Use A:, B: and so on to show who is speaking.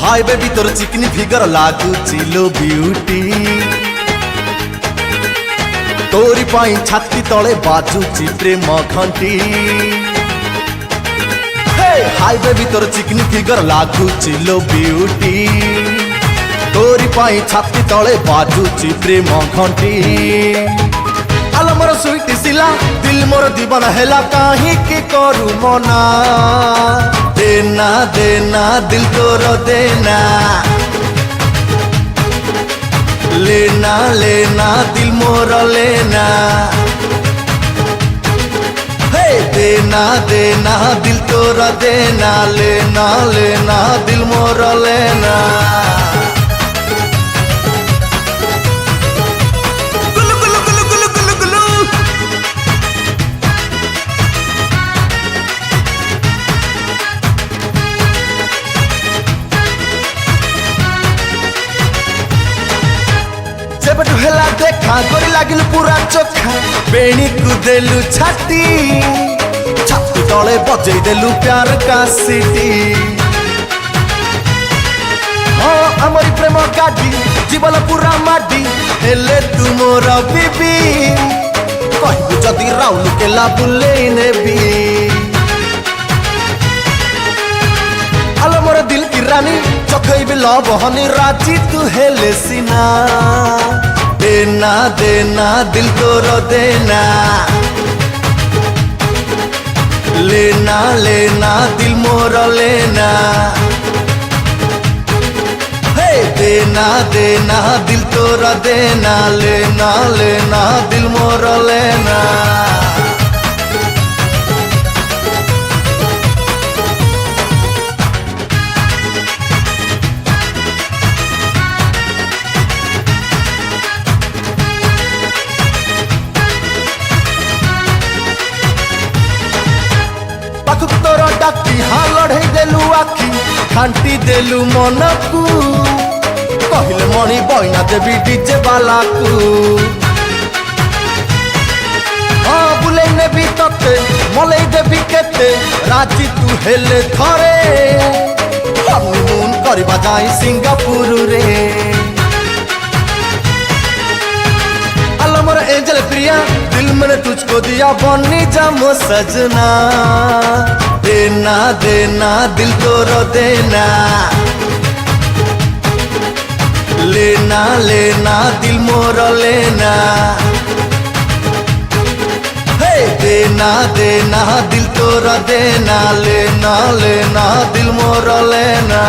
A: Hi baby तोर चिकनी figure लागू चिलो ब्यूटी तोरी पाई छाती तले बाजुची प्रेम घंटी हाय बेबी तोर चिकनी फिगर लागू चिलो ब्यूटी तोरी पाई छाती तले बाजुची प्रेम घंटी आलो मोर स्वीट सिला दिल मोर दीवाना हेला काहे के करू मना देना देना दिल तोर देना लेना लेना दिल मोर लेना हे देना देना दिल तोर देना लेना लेना दिल मोर लेना हेला देखा गोरी लागिल पूरा चोखा बेणी को देलु छाती छाती तले बजई देलु प्यार का सीटी हाँ हमारी प्रेम गाड़ी जीवन पूरा माटी हेले तू मोर बीबी कहबू जदि राउल केला बुले नेबी आलो मोर दिल की रानी चखैबे लव हनी राजी तू हेले सीना देना देना दिल तोर देना लेना लेना दिल मोर लेना हे देना देना दिल तोर देना लेना लेना दिल मोर लेना तोर डाकी हाँ लड़े देलु आखि खांटी देलु मन को कहले मणि बइना देवी डीजे वाला को हाँ बुले नेबी तते मलई देवी केते राजी तू हेले थरे हनीमून करबा जाई सिंगापुर रे मोर एंजल प्रिया दिल मैंने तुझको दिया बनी जामो सजना देना देना दिल तोर देना लेना लेना दिल मोर लेना हे देना देना दिल तोर देना लेना लेना दिल मोर लेना।